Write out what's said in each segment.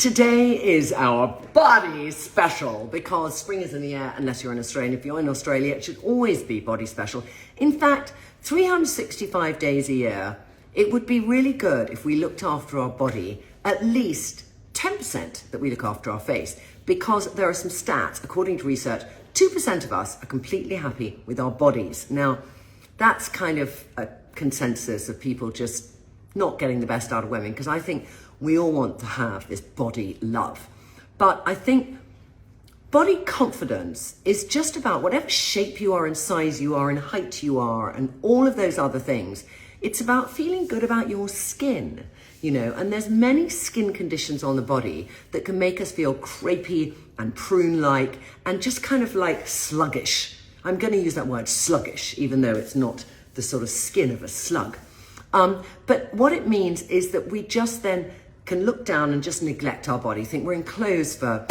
Today is our body special because spring is in the air unless you're in Australia. If you're in Australia, it should always be body special. In fact, 365 days a year, it would be really good if we looked after our body at least 10% that we look after our face, because there are some stats, according to research, 2% of us are completely happy with our bodies. Now, that's kind of a consensus of people just not getting the best out of women, because I think we all want to have this body love. But I think body confidence is just about whatever shape you are and size you are and height you are and all of those other things. It's about feeling good about your skin, and there's many skin conditions on the body that can make us feel crepey and prune-like and just kind of like sluggish. I'm going to use that word sluggish, even though it's not the sort of skin of a slug. But what it means is that we just then can look down and just neglect our body, think we're in clothes for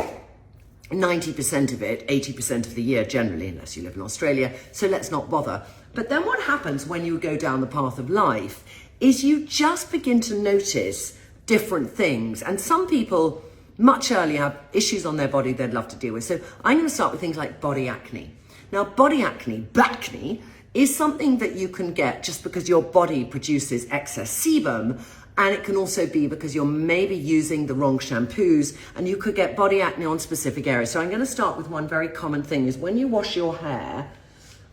90% of it, 80% of the year generally, unless you live in Australia, so let's not bother. But then what happens when you go down the path of life is you just begin to notice different things. And some people much earlier have issues on their body they'd love to deal with. So I'm going to start with things like body acne. Now, body acne, bacne, is something that you can get just because your body produces excess sebum, and it can also be because you're maybe using the wrong shampoos, and you could get body acne on specific areas. So I'm going to start with one very common thing is when you wash your hair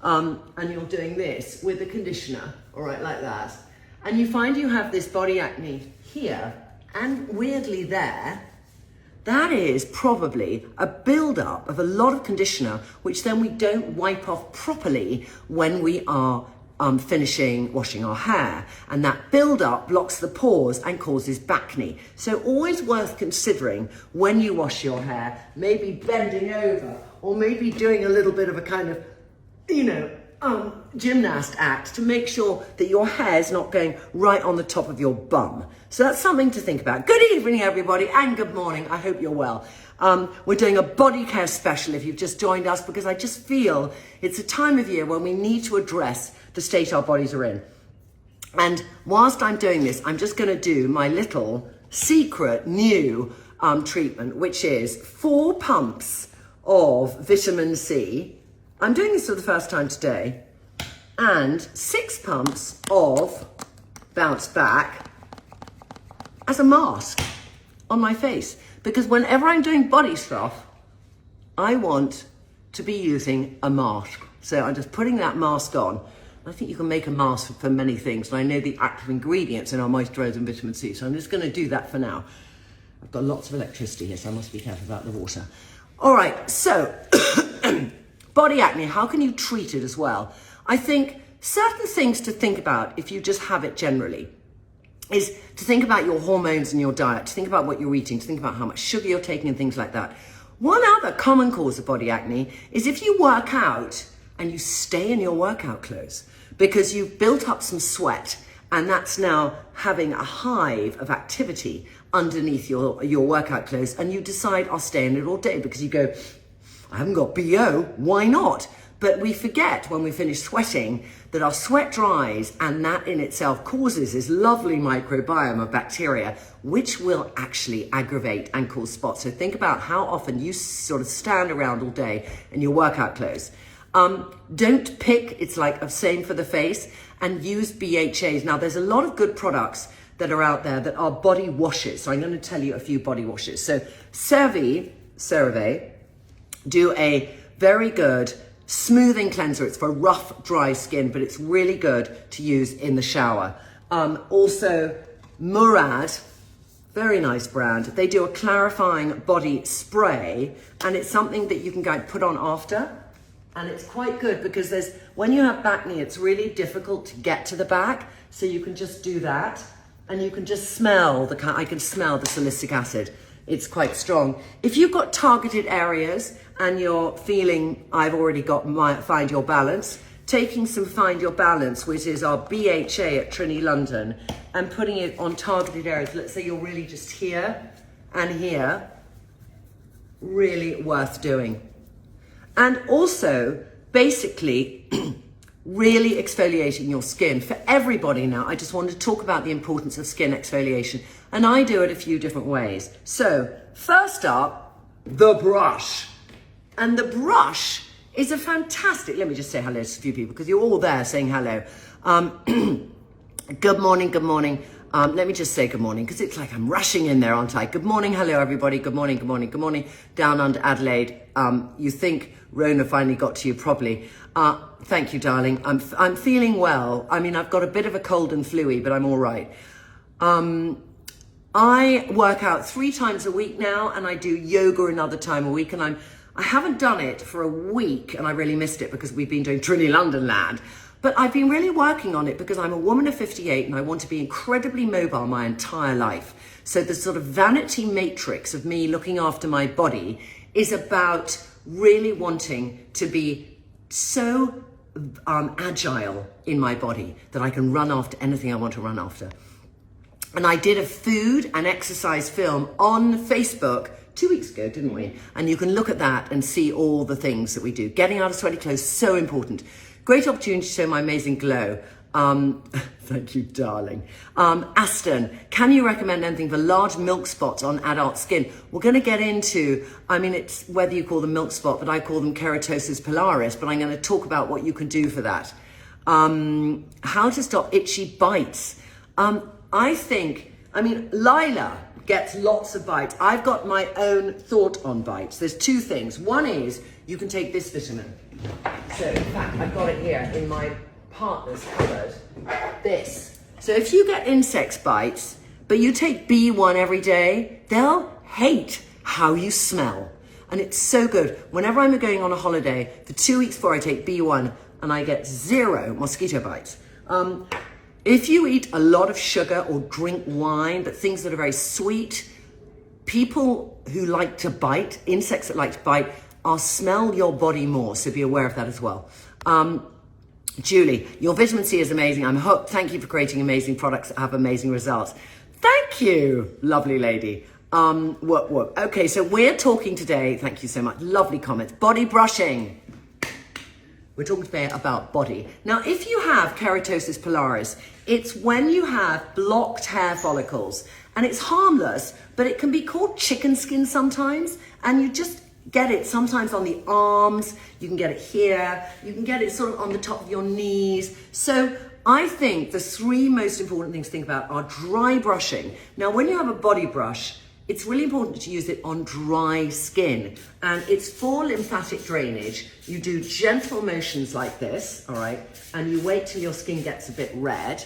and you're doing this with a conditioner, all right, like that, and you find you have this body acne here and weirdly there, that is probably a build-up of a lot of conditioner, which then we don't wipe off properly when we are finishing washing our hair. And that build-up blocks the pores and causes bacne. So always worth considering when you wash your hair, maybe bending over or maybe doing a little bit of a kind of, gymnast act to make sure that your hair is not going right on the top of your bum. So that's something to think about. Good evening, everybody, and good morning. I hope you're well. We're doing a body care special if you've just joined us, because I just feel it's a time of year when we need to address the state our bodies are in. And whilst I'm doing this, I'm just going to do my little secret new treatment, which is 4 pumps of vitamin C. I'm doing this for the first time today, and 6 pumps of Bounce Back as a mask on my face, because whenever I'm doing body stuff, I want to be using a mask. So I'm just putting that mask on. I think you can make a mask for many things, and I know the active ingredients in our moisturiser and vitamin C, so I'm just going to do that for now. I've got lots of electricity here, so I must be careful about the water. All right, so body acne, how can you treat it as well? I think certain things to think about if you just have it generally is to think about your hormones and your diet, to think about what you're eating, to think about how much sugar you're taking and things like that. One other common cause of body acne is if you work out and you stay in your workout clothes because you've built up some sweat, and that's now having a hive of activity underneath your workout clothes, and you decide, I'll stay in it all day because you go, I haven't got BO, why not? But we forget when we finish sweating that our sweat dries, and that in itself causes this lovely microbiome of bacteria, which will actually aggravate and cause spots. So think about how often you sort of stand around all day in your workout clothes. Don't pick, it's like the same for the face, and use BHAs. Now there's a lot of good products that are out there that are body washes. So I'm going to tell you a few body washes. So CeraVe do a very good smoothing cleanser. It's for rough, dry skin, but it's really good to use in the shower. Also, Murad, very nice brand. They do a clarifying body spray, and it's something that you can go and put on after. And it's quite good because when you have bacne, it's really difficult to get to the back. So you can just do that, and you can just smell I can smell the salicylic acid. It's quite strong. If you've got targeted areas and you're feeling, I've already got my Find Your Balance, taking some Find Your Balance, which is our BHA at Trinny, London, and putting it on targeted areas. Let's say you're really just here and here, really worth doing. And also, basically, really exfoliating your skin. For everybody now, I just want to talk about the importance of skin exfoliation. And I do it a few different ways. So first up, the brush. And the brush is a fantastic, let me just say hello to a few people because you're all there saying hello. Good morning, good morning. Let me just say good morning because it's like I'm rushing in there, aren't I? Good morning, hello everybody. Good morning, good morning, good morning. Down under Adelaide. You think Rona finally got to you properly. Thank you, darling. I'm feeling well. I mean, I've got a bit of a cold and flu-y, but I'm all right. I work out 3 times a week now, and I do yoga another time a week, and I haven't done it for a week, and I really missed it because we've been doing Trinny London Land. But I've been really working on it because I'm a woman of 58 and I want to be incredibly mobile my entire life. So the sort of vanity matrix of me looking after my body is about really wanting to be so agile in my body that I can run after anything I want to run after. And I did a food and exercise film on Facebook 2 weeks ago, didn't we? And you can look at that and see all the things that we do. Getting out of sweaty clothes, so important. Great opportunity to show my amazing glow. Thank you, darling. Aston, can you recommend anything for large milk spots on adult skin? We're going to get into, I mean, it's whether you call them milk spot, but I call them keratosis pilaris, but I'm going to talk about what you can do for that. How to stop itchy bites. Lila gets lots of bites. I've got my own thought on bites. There's 2 things. One is you can take this vitamin. So in fact, I've got it here in my partner's cupboard, this. So if you get insect bites, but you take B1 every day, they'll hate how you smell. And it's so good. Whenever I'm going on a holiday, for 2 weeks before I take B1, and I get 0 mosquito bites. If you eat a lot of sugar or drink wine, but things that are very sweet, people who like to bite, insects that like to bite, I'll smell your body more, so be aware of that as well. Julie, your vitamin C is amazing. I'm hooked. Thank you for creating amazing products that have amazing results. Thank you, lovely lady. Whoop. Okay, so we're talking today, thank you so much, lovely comments, body brushing. We're talking today about body. Now, if you have keratosis pilaris, it's when you have blocked hair follicles, and it's harmless, but it can be called chicken skin sometimes, and you just get it sometimes on the arms, you can get it here, you can get it sort of on the top of your knees. So I think the 3 most important things to think about are dry brushing. Now, when you have a body brush, it's really important to use it on dry skin, and it's for lymphatic drainage. You do gentle motions like this, all right, and you wait till your skin gets a bit red,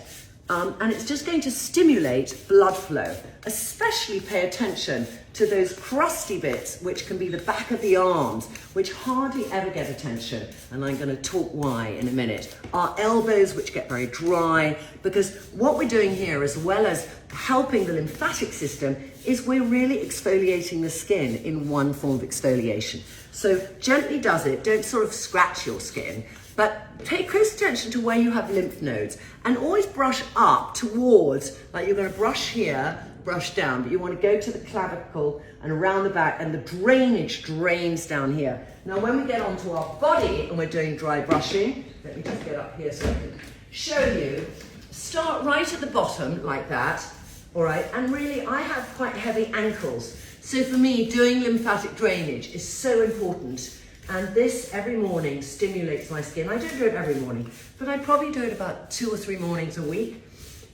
and it's just going to stimulate blood flow. Especially pay attention to those crusty bits, which can be the back of the arms, which hardly ever get attention, and I'm going to talk why in a minute. Our elbows, which get very dry, because what we're doing here, as well as helping the lymphatic system, is we're really exfoliating the skin in one form of exfoliation. So gently does it, don't sort of scratch your skin, but pay close attention to where you have lymph nodes, and always brush up towards, like you're going to brush here, brush down, but you want to go to the clavicle and around the back, and the drainage drains down here. Now, when we get onto our body and we're doing dry brushing, let me just get up here so I can show you. Start right at the bottom like that, all right? And really, I have quite heavy ankles. So for me, doing lymphatic drainage is so important. And this every morning stimulates my skin. I don't do it every morning, but I probably do it about 2 or 3 mornings a week.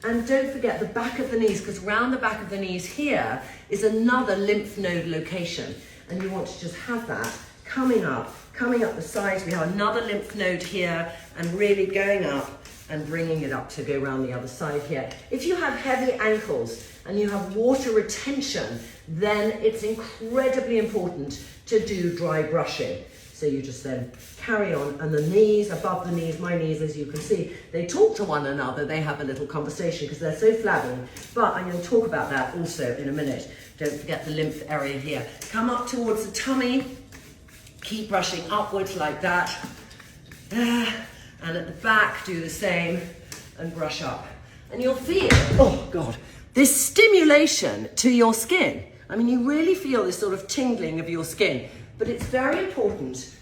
And don't forget the back of the knees, because around the back of the knees here is another lymph node location. And you want to just have that coming up the sides. We have another lymph node here, and really going up and bringing it up to go around the other side here. If you have heavy ankles and you have water retention, then it's incredibly important to do dry brushing. So you just then carry on, and the knees, above the knees, my knees, as you can see, they talk to one another, they have a little conversation because they're so flabby, but I'm going to talk about that also in a minute. Don't forget the lymph area here. Come up towards the tummy, keep brushing upwards like that, and at the back do the same, and brush up. And you'll feel, oh God, this stimulation to your skin. I mean, you really feel this sort of tingling of your skin. But it's very important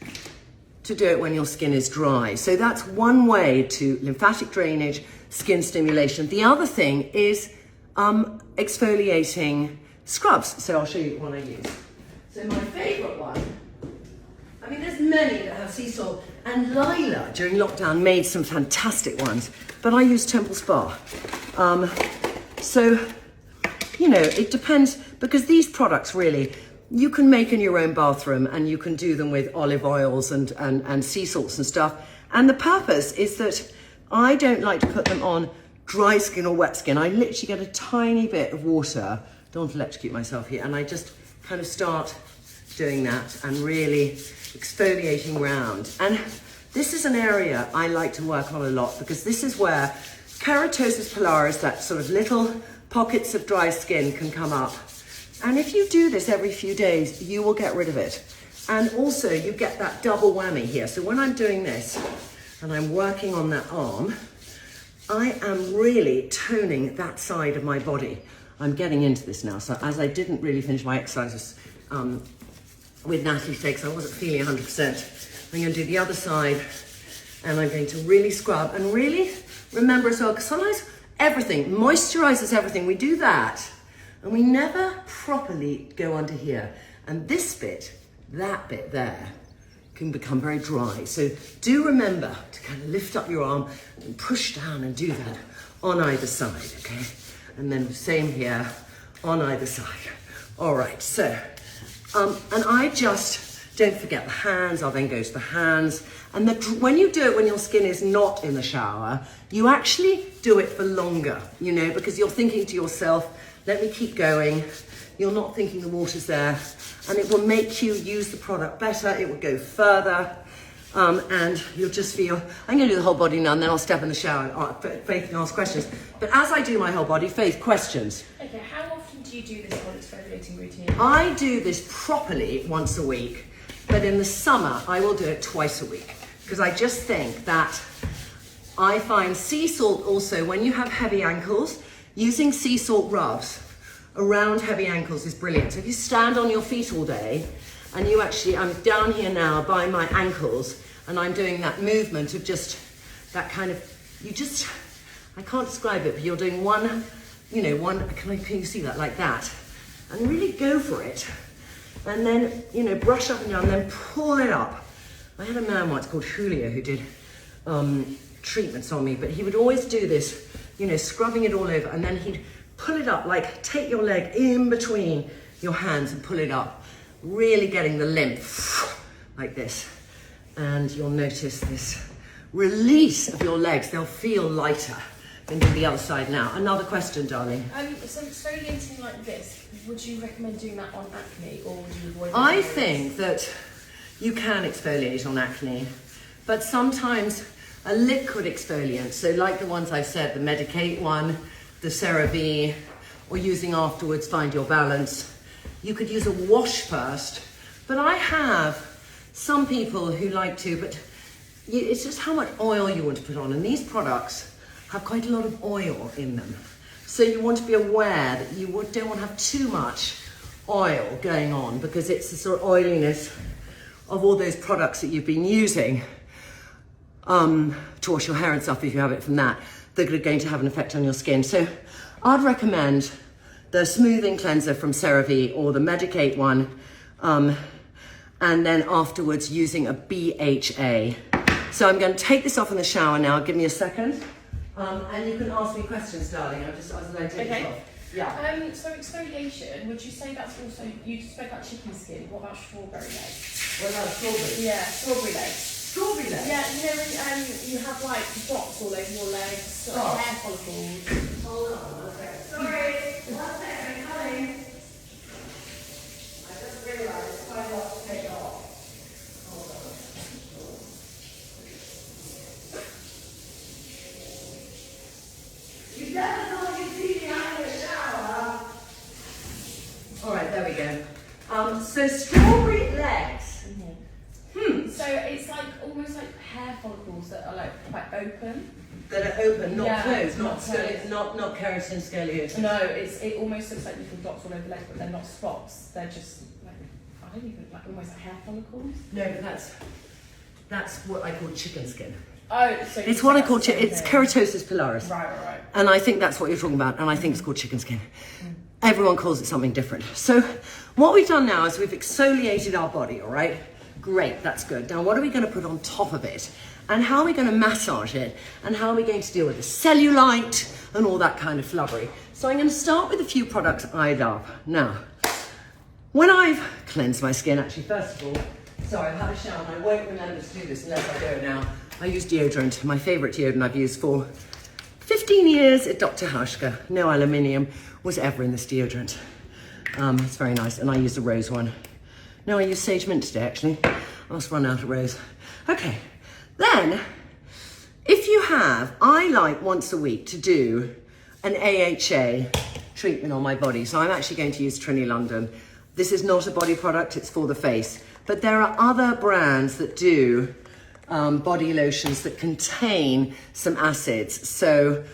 to do it when your skin is dry. So that's one way to lymphatic drainage, skin stimulation. The other thing is exfoliating scrubs. So I'll show you one I use. So my favorite one, I mean, there's many that have sea salt, and Lila during lockdown made some fantastic ones, but I use Temple Spa. So, you know, it depends, because these products really, you can make in your own bathroom, and you can do them with olive oils and sea salts and stuff. And the purpose is that I don't like to put them on dry skin or wet skin. I literally get a tiny bit of water, don't want to electrocute myself here, and I just kind of start doing that and really exfoliating round. And this is an area I like to work on a lot, because this is where keratosis pilaris, that sort of little pockets of dry skin, can come up. And if you do this every few days, you will get rid of it. And also you get that double whammy here. So when I'm doing this and I'm working on that arm, I am really toning that side of my body. I'm getting into this now. So as I didn't really finish my exercises with Natalie today, because I wasn't feeling 100%, I'm going to do the other side, and I'm going to really scrub and really remember as well, because sometimes everything moisturizes everything. We do that and we never properly go under here. And this bit, that bit there, can become very dry. So do remember to kind of lift up your arm and push down and do that on either side, okay? And then same here on either side. All right, so, and I just, don't forget the hands. I'll then go to the hands. And when you do it when your skin is not in the shower, you actually do it for longer, you know, because you're thinking to yourself, let me keep going. You're not thinking the water's there, and it will make you use the product better. It will go further, and you'll just feel, I'm gonna do the whole body now, and then I'll step in the shower. Faith can ask questions. But as I do my whole body, Faith, questions. Okay, how often do you do this whole exfoliating routine? I do this properly once a week, but in the summer, I will do it twice a week, because I just think that I find sea salt also, when you have heavy ankles, using sea salt rubs around heavy ankles is brilliant. So if you stand on your feet all day, and you actually, I'm down here now by my ankles, and I'm doing that movement of just that kind of, you just, I can't describe it, but you're doing one, you know, one, can you see that, like that? And really go for it. And then, you know, brush up and down, then pull it up. I had a man once called Julio who did treatments on me, but he would always do this, you know, scrubbing it all over, and then he'd pull it up, like take your leg in between your hands and pull it up, really getting the lymph like this. And you'll notice this release of your legs. They'll feel lighter. Then do the other side now. Another question, darling. So exfoliating like this, would you recommend doing that on acne, or would you avoid it? I think that you can exfoliate on acne, but sometimes a liquid exfoliant, so like the ones I've said, the Medicate one, the CeraVe, or using afterwards, Find Your Balance. You could use a wash first, but I have some people who like to, but it's just how much oil you want to put on, and these products have quite a lot of oil in them. So you want to be aware that you don't want to have too much oil going on, because it's the sort of oiliness of all those products that you've been using to wash your hair and stuff, if you have it from that, that are going to have an effect on your skin. So I'd recommend the smoothing cleanser from CeraVe or the Medicate one, and then afterwards using a BHA. So I'm going to take this off in the shower now. Give me a second. And you can ask me questions, darling. I'm just, as I take this off. Yeah. So exfoliation, would you say that's also, you spoke about chicken skin, what about strawberry legs? What about strawberry? Yeah, strawberry legs. Strawberry legs? Yeah, you know when you have like dots all over your legs, hair follicles. Hold on, okay. Sorry, one second, coming. I just realised it's quite a lot to take off. Hold on. You never thought you'd see me out in the shower. All right, there we go. So strawberry legs. So it's like almost like hair follicles that are like quite open. That are open, not closed, not closed. not keratin scoliosis. No, it almost looks like little dots all over the legs, but they're not spots. They're just like, I don't even, like almost like hair follicles. No, but that's what I call chicken skin. Oh, so It's what I call, it's keratosis pilaris. Right. And I think that's what you're talking about, and I think it's called chicken skin. Everyone calls it something different. So what we've done now is we've exfoliated our body, all right? Great, that's good. Now what are we going to put on top of it? And how are we going to massage it? And how are we going to deal with the cellulite and all that kind of flubbery? So I'm going to start with a few products I love. Now, when I've cleansed my skin, actually, first of all, sorry, I've had a shower and I won't remember to do this unless I go now. I use deodorant, my favourite deodorant I've used for 15 years at Dr. Hauschka. No aluminium was ever in this deodorant. It's very nice, and I use a rose one. No, I use sage mint today, actually. I must run out of rose. Okay, then, if you have, I like once a week to do an AHA treatment on my body. So I'm actually going to use Trinny London. This is not a body product, it's for the face. But there are other brands that do body lotions that contain some acids. So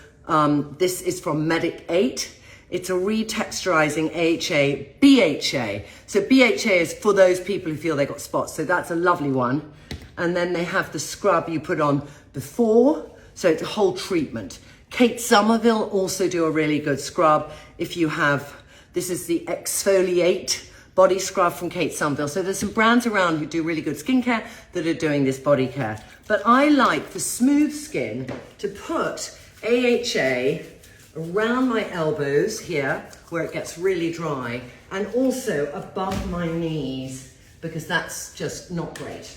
this is from Medic 8. It's a retexturizing AHA, BHA. So BHA is for those people who feel they got spots. So that's a lovely one. And then they have the scrub you put on before. So it's a whole treatment. Kate Somerville also do a really good scrub. If you have, this is the Exfoliate body scrub from Kate Somerville. So there's some brands around who do really good skincare that are doing this body care. But I like for smooth skin to put AHA around my elbows here where it gets really dry, and also above my knees because that's just not great.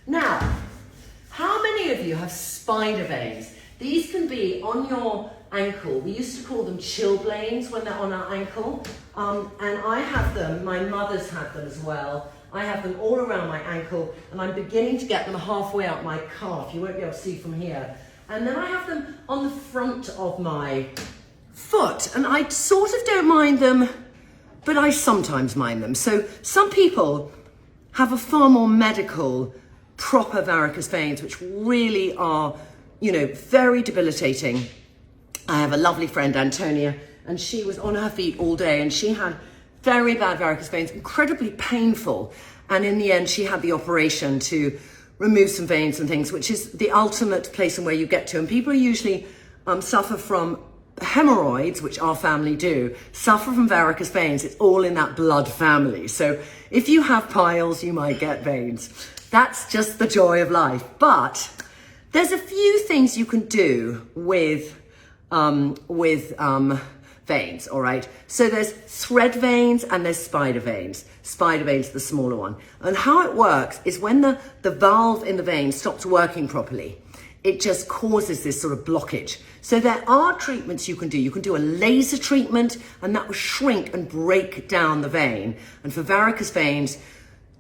Now, how many of you have spider veins? These can be on your ankle. We used to call them chilblains when they're on our ankle. And I have them, my mother's had them as well. I have them all around my ankle, and I'm beginning to get them halfway up my calf. You won't be able to see from here. And then I have them on the front of my foot, and I sort of don't mind them, but I sometimes mind them. So some people have a far more medical, proper varicose veins, which really are, you know, very debilitating. I have a lovely friend, Antonia, and she was on her feet all day, and she had very bad varicose veins, incredibly painful. And in the end, she had the operation to remove some veins and things, which is the ultimate place and where you get to. And people who usually suffer from hemorrhoids, which our family do, suffer from varicose veins. It's all in that blood family. So if you have piles, you might get veins. That's just the joy of life. But there's a few things you can do with veins, all right? So there's thread veins and there's spider veins. Spider veins, the smaller one. And how it works is when the valve in the vein stops working properly, it just causes this sort of blockage. So there are treatments you can do. You can do a laser treatment, and that will shrink and break down the vein. And for varicose veins,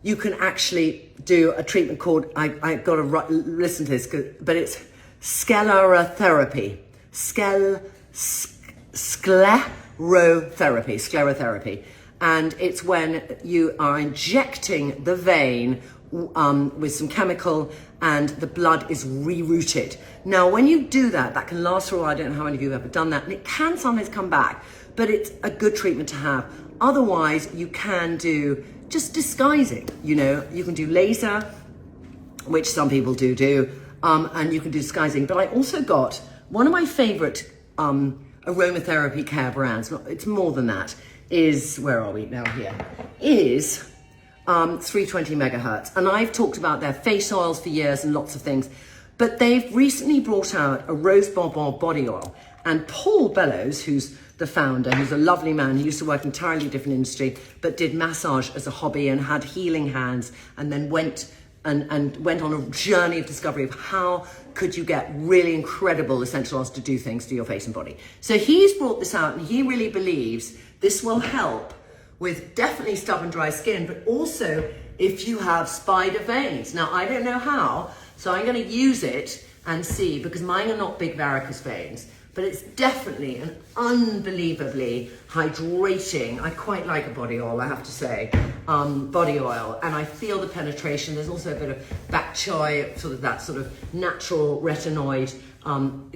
you can actually do a treatment called, I got to listen to this, but it's sclerotherapy. Sclerotherapy. And it's when you are injecting the vein with some chemical and the blood is rerouted. Now, when you do that, that can last for a while. I don't know how many of you have ever done that. And it can sometimes come back, but it's a good treatment to have. Otherwise, you can do just disguising. You know, you can do laser, which some people do, and you can do disguising. But I also got one of my favorite aromatherapy care brands. It's more than that. Is, where are we now here? Is 320 megahertz. And I've talked about their face oils for years and lots of things, but they've recently brought out a rose bonbon body oil. And Paul Bellows, who's the founder, who's a lovely man, he used to work in an entirely different industry, but did massage as a hobby and had healing hands, and then went on a journey of discovery of how could you get really incredible essential oils to do things to your face and body. So he's brought this out, and he really believes this will help with definitely stubborn dry skin, but also if you have spider veins. Now, I don't know how, so I'm going to use it and see, because mine are not big varicose veins, but it's definitely an unbelievably hydrating, I quite like a body oil, I have to say, body oil, and I feel the penetration. There's also a bit of bok choy, sort of that sort of natural retinoid,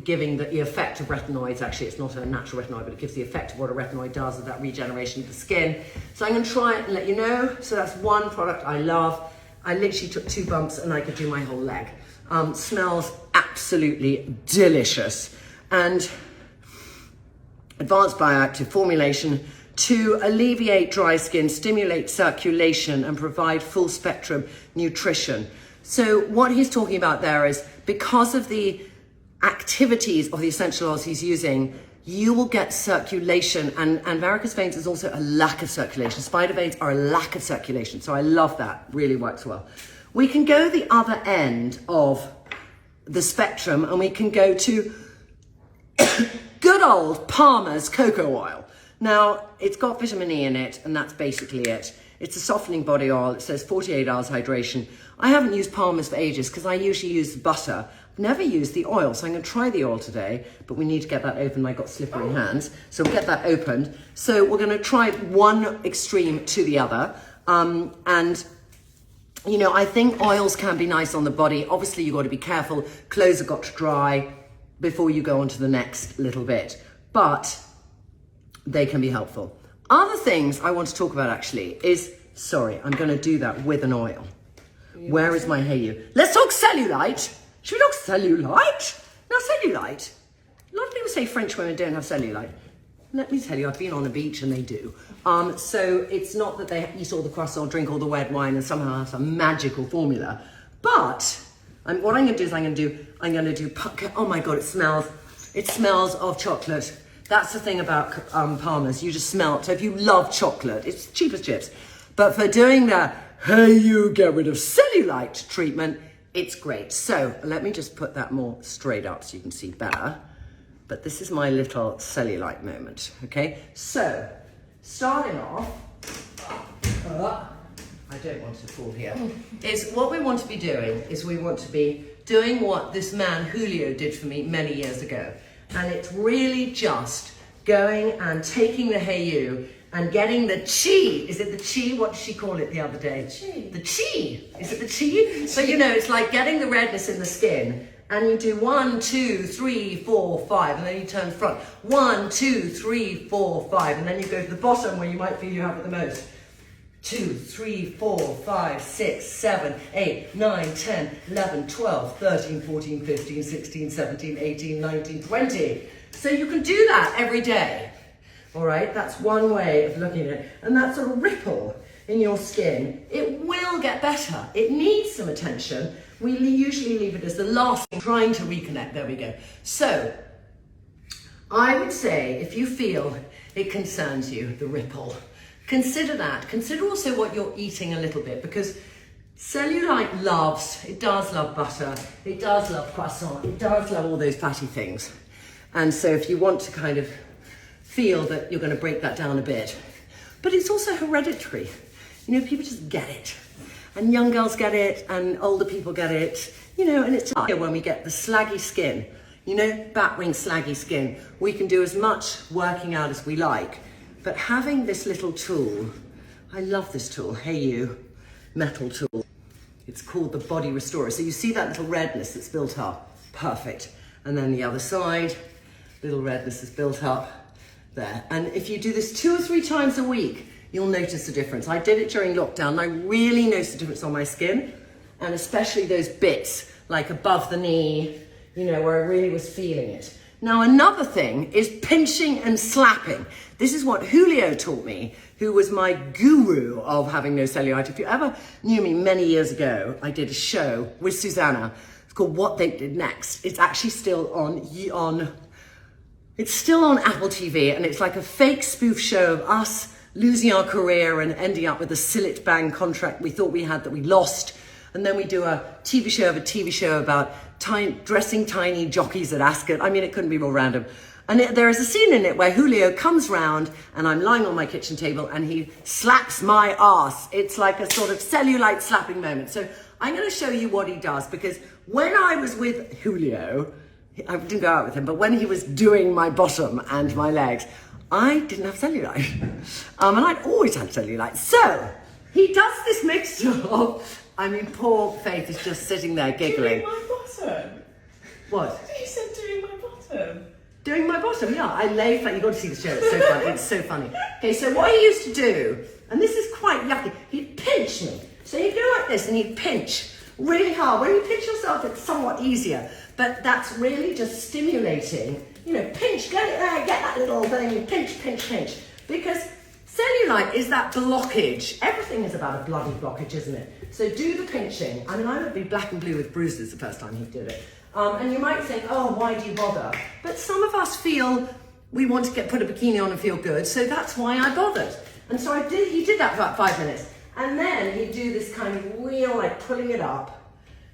giving the effect of retinoids. Actually, it's not a natural retinoid, but it gives the effect of what a retinoid does, of that regeneration of the skin. So I'm going to try it and let you know. So that's one product I love. I literally took 2 bumps and I could do my whole leg. Smells absolutely delicious. And advanced bioactive formulation to alleviate dry skin, stimulate circulation, and provide full spectrum nutrition. So what he's talking about there is, because of the activities of the essential oils he's using, you will get circulation, and varicose veins is also a lack of circulation. Spider veins are a lack of circulation. So I love that, really works well. We can go the other end of the spectrum and we can go to good old Palmer's cocoa oil. Now, it's got vitamin E in it, and that's basically it. It's a softening body oil. It says 48 hours hydration. I haven't used Palmer's for ages because I usually use butter. I've never used the oil, so I'm going to try the oil today, but we need to get that open. I've got slippery hands, so we'll get that opened. So we're going to try one extreme to the other. And, you know, I think oils can be nice on the body. Obviously, you've got to be careful. Clothes have got to dry before you go on to the next little bit. But they can be helpful. Other things I want to talk about actually is, sorry, I'm going to do that with an oil. Where is my Hey. Let's talk cellulite. Should we talk cellulite? Now, cellulite. A lot of people say French women don't have cellulite. Let me tell you, I've been on a beach and they do. So it's not that they eat all the croissant, drink all the red wine, and somehow have some magical formula. But what I'm going to do is I'm going to do. Oh my God, it smells of chocolate. That's the thing about Palmer's. You just smell it. So if you love chocolate, it's cheap as chips. But for doing the Hey You Get Rid of Cellulite treatment, it's great. So let me just put that more straight up so you can see better. But this is my little cellulite moment, okay? So starting off, I don't want to fall here, is what we want to be doing is we want to be doing what this man Julio did for me many years ago. And it's really just going and taking the Hey You and getting the chi. Is it the chi? What did she call it the other day? Chi. The chi. Is it the chi? So, you know, it's like getting the redness in the skin. And you do 1, 2, 3, 4, 5, and then you turn front. 1, 2, 3, 4, 5, and then you go to the bottom where you might feel you have it the most. 2, 3, 4, 5, 6, 7, 8, 9, 10, 11, 12, 13, 14, 15, 16, 17, 18, 19, 20. So you can do that every day. All right, that's one way of looking at it. And that sort of ripple in your skin, it will get better. It needs some attention. We usually leave it as the last thing, trying to reconnect. There we go. So I would say if you feel it concerns you, the ripple, consider that. Consider also what you're eating a little bit, because cellulite it does love butter, it does love croissant, it does love all those fatty things. And so if you want to kind of feel that you're going to break that down a bit. But it's also hereditary. You know, people just get it. And young girls get it, and older people get it. You know, and it's when we get the slaggy skin, you know, bat wing slaggy skin, we can do as much working out as we like. But having this little tool, I love this tool, Hey You metal tool. It's called the Body Restorer. So you see that little redness that's built up, perfect. And then the other side, little redness is built up there. And if you do this 2 or 3 times a week, you'll notice a difference. I did it during lockdown, and I really noticed a difference on my skin, and especially those bits, like above the knee, you know, where I really was feeling it. Now, another thing is pinching and slapping. This is what Julio taught me, who was my guru of having no cellulite. If you ever knew me many years ago, I did a show with Susanna. It's called What They Did Next. It's actually still on Apple TV, and it's like a fake spoof show of us losing our career and ending up with a Sillet Bang contract we thought we had that we lost. And then we do a TV show of a TV show about dressing tiny jockeys at Ascot. I mean, it couldn't be more random. And there is a scene in it where Julio comes round and I'm lying on my kitchen table and he slaps my ass. It's like a sort of cellulite slapping moment. So I'm going to show you what he does, because when I was with Julio, I didn't go out with him, but when he was doing my bottom and my legs, I didn't have cellulite. And I'd always had cellulite. So he does this mixture of, I mean, poor Faith is just sitting there giggling. Doing my bottom? What? You said doing my bottom. Doing my bottom, yeah. I lay flat. You've got to see the show. It's so funny. It's so funny. Okay, so what he used to do, and this is quite yucky, he'd pinch me. So he'd go like this and he'd pinch really hard. When you pinch yourself, it's somewhat easier, but that's really just stimulating. You know, pinch, get it there, get that little thing, pinch, pinch, pinch. Because cellulite is that blockage. Everything is about a bloody blockage, isn't it? So do the pinching. I mean, I would be black and blue with bruises the first time he did it. And you might think, oh, why do you bother? But some of us feel we want to put a bikini on and feel good, so that's why I bothered. And so he did that for about 5 minutes. And then he'd do this kind of real, like pulling it up,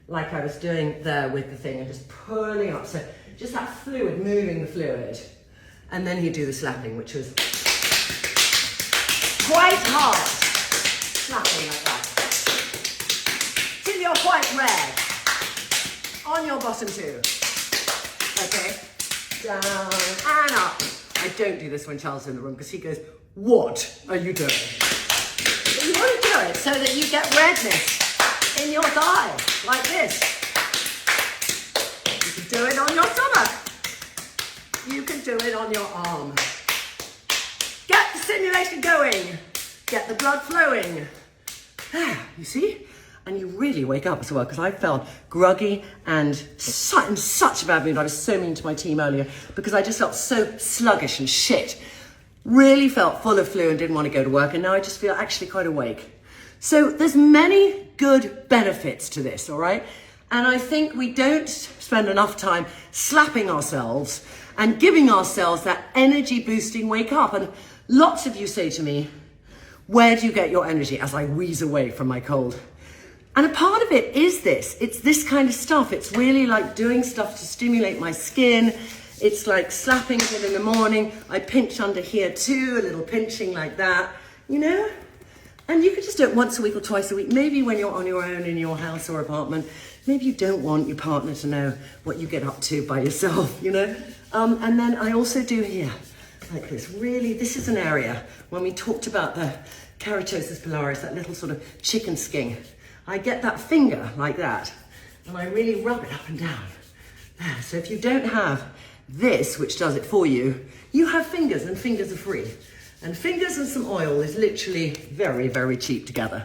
like I was doing there with the thing, and just pulling up. So just that fluid, moving the fluid. And then he'd do the slapping, which was quite hard. Slapping like that. Till you're quite red. On your bottom too. Okay. Down and up. I don't do this when Charles is in the room because he goes, what are you doing? But you want to do it so that you get redness in your thigh, like this. You can do it on your stomach. You can do it on your arm. Get the stimulation going. Get the blood flowing. There, you see? And you really wake up as well, because I felt groggy and in such a bad mood. I was so mean to my team earlier because I just felt so sluggish and shit. Really felt full of flu and didn't want to go to work, and now I just feel actually quite awake. So there's many good benefits to this, all right? And I think we don't spend enough time slapping ourselves and giving ourselves that energy boosting wake up. And lots of you say to me, where do you get your energy, as I wheeze away from my cold? And a part of it is this. It's this kind of stuff. It's really like doing stuff to stimulate my skin. It's like slapping it in the morning. I pinch under here too, a little pinching like that, you know? And you could just do it once a week or twice a week. Maybe when you're on your own in your house or apartment, maybe you don't want your partner to know what you get up to by yourself, you know? And then I also do here, like this. Really, this is an area, when we talked about the keratosis pilaris, that little sort of chicken skin, I get that finger like that, and I really rub it up and down. There. So if you don't have this, which does it for you, you have fingers, and fingers are free. And fingers and some oil is literally very, very cheap together.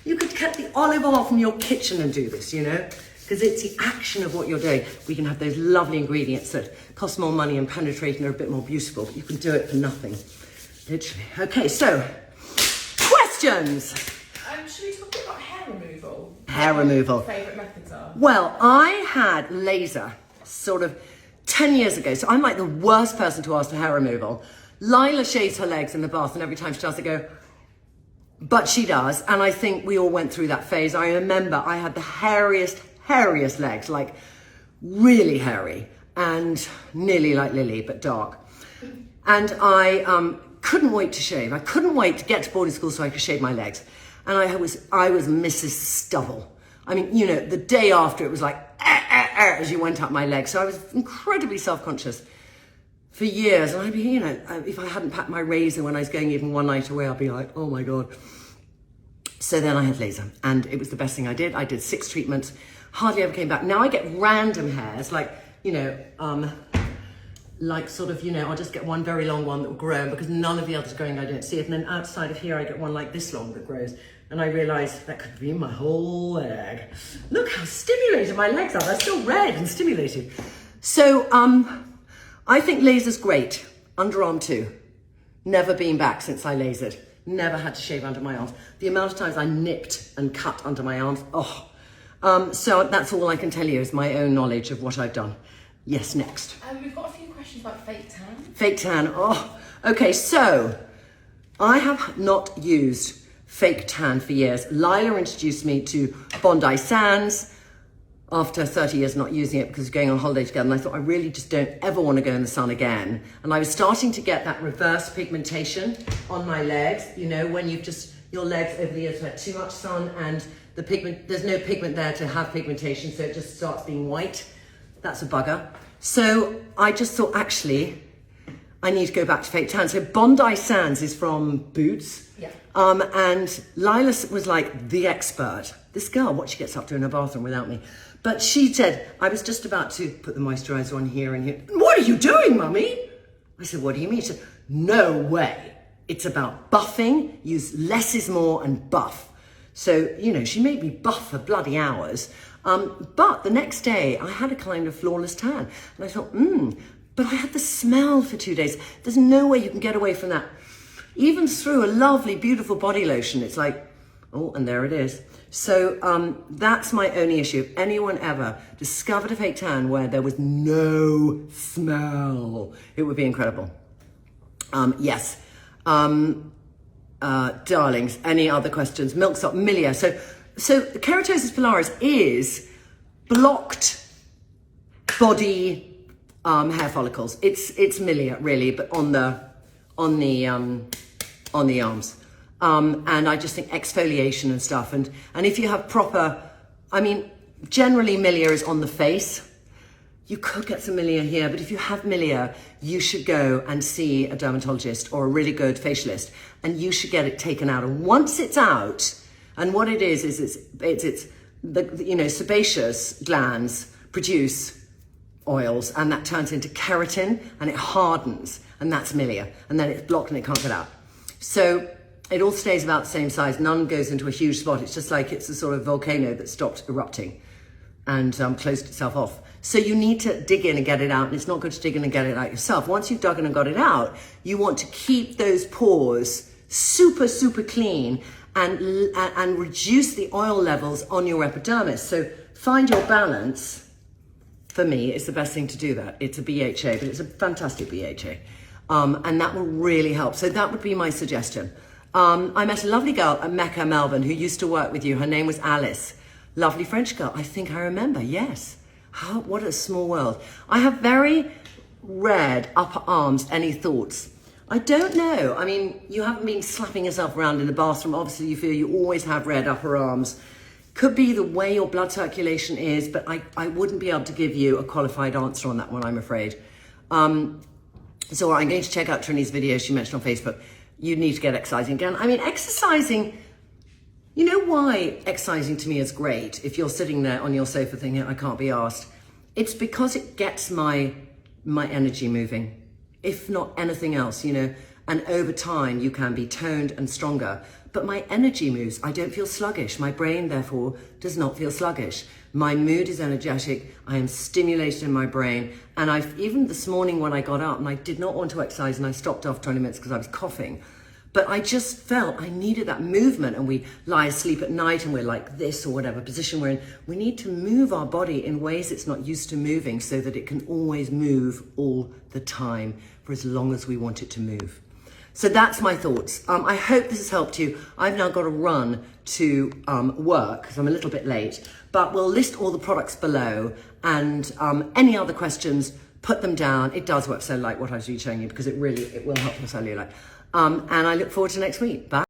You could get the olive oil from your kitchen and do this, you know, because it's the action of what you're doing. We can have those lovely ingredients that cost more money and penetrate and are a bit more beautiful, but you can do it for nothing, literally. Okay, so questions. Should we talk about hair removal? Hair removal. What your favourite methods are? Well, I had laser sort of 10 years ago, so I'm like the worst person to ask for hair removal. Lila shaves her legs in the bath, and every time she does, I go, but she does. And I think we all went through that phase. I remember I had the hairiest legs, like really hairy and nearly like Lily, but dark. And I couldn't wait to shave. I couldn't wait to get to boarding school so I could shave my legs. And I was Mrs. Stubble. I mean, you know, the day after it was like, as you went up my legs. So I was incredibly self-conscious for years. And I'd be, you know, if I hadn't packed my razor when I was going even one night away, I'd be like, oh my God. So then I had laser, and it was the best thing I did. I did 6 treatments, hardly ever came back. Now I get random hairs, like, you know, like sort of, you know, I'll just get one very long one that will grow, because none of the others growing, I don't see it. And then outside of here, I get one like this long that grows. And I realize that could be my whole leg. Look how stimulated my legs are. They're still red and stimulated. So I think laser's great. Underarm too. Never been back since I lasered. Never had to shave under my arms. The amount of times I nipped and cut under my arms, oh. So that's all I can tell you is my own knowledge of what I've done. Yes, next. We've got a few questions about fake tan. Fake tan, oh. Okay, so I have not used fake tan for years. Lila introduced me to Bondi Sands after 30 years not using it because going on holiday together. And I thought, I really just don't ever want to go in the sun again. And I was starting to get that reverse pigmentation on my legs. You know, when you've just, your legs over the years had too much sun and the pigment, there's no pigment there to have pigmentation. So it just starts being white. That's a bugger. So I just thought, actually, I need to go back to fake tan. So Bondi Sands is from Boots. Yeah. And Lila was like the expert. This girl, what she gets up to in her bathroom without me. But she said, I was just about to put the moisturizer on here and here. What are you doing, mummy? I said, what do you mean? She said, no way. It's about buffing. Use less is more and buff. So, you know, she made me buff for bloody hours. But the next day I had a kind of flawless tan. And I thought, but I had the smell for 2 days. There's no way you can get away from that. Even through a lovely, beautiful body lotion, it's like, oh, and there it is. So that's my only issue. If anyone ever discovered a fake tan where there was no smell, it would be incredible. Yes. Darlings, any other questions? Milksop, milia. So keratosis pilaris is blocked body hair follicles. It's milia really, but on the arms. And I just think exfoliation and stuff. And if you have proper, I mean, generally milia is on the face. You could get some milia here, but if you have milia, you should go and see a dermatologist or a really good facialist, and you should get it taken out. And once it's out, and what it is it's the, you know, sebaceous glands produce oils, and that turns into keratin, and it hardens, and that's milia, and then it's blocked and it can't get out. So it all stays about the same size. None goes into a huge spot. It's just like it's a sort of volcano that stopped erupting and closed itself off. So you need to dig in and get it out, and it's not good to dig in and get it out yourself. Once you've dug in and got it out, you want to keep those pores super, super clean and reduce the oil levels on your epidermis. So find your balance. For me, it's the best thing to do that. It's a BHA, but it's a fantastic BHA. And that will really help. So that would be my suggestion. I met a lovely girl at Mecca, Melbourne, who used to work with you. Her name was Alice. Lovely French girl. I think I remember, yes. What a small world. I have very red upper arms. Any thoughts? I don't know. I mean, you haven't been slapping yourself around in the bathroom. Obviously, you feel you always have red upper arms. Could be the way your blood circulation is, but I wouldn't be able to give you a qualified answer on that one, I'm afraid. So I'm going to check out Trinny's video she mentioned on Facebook. You need to get exercising again. I mean, exercising, you know why exercising to me is great? If you're sitting there on your sofa thinking, I can't be asked. It's because it gets my energy moving, if not anything else, you know. And over time, you can be toned and stronger. But my energy moves. I don't feel sluggish. My brain, therefore, does not feel sluggish. My mood is energetic. I am stimulated in my brain. And even this morning when I got up and I did not want to exercise and I stopped off 20 minutes because I was coughing, but I just felt I needed that movement. And we lie asleep at night and we're like this or whatever position we're in. We need to move our body in ways it's not used to moving so that it can always move all the time for as long as we want it to move. So that's my thoughts. I hope this has helped you. I've now got to run to work because I'm a little bit late, but we'll list all the products below, and any other questions, put them down. It does work so like what I was showing you, because it will help your cellulite. And I look forward to next week. Bye.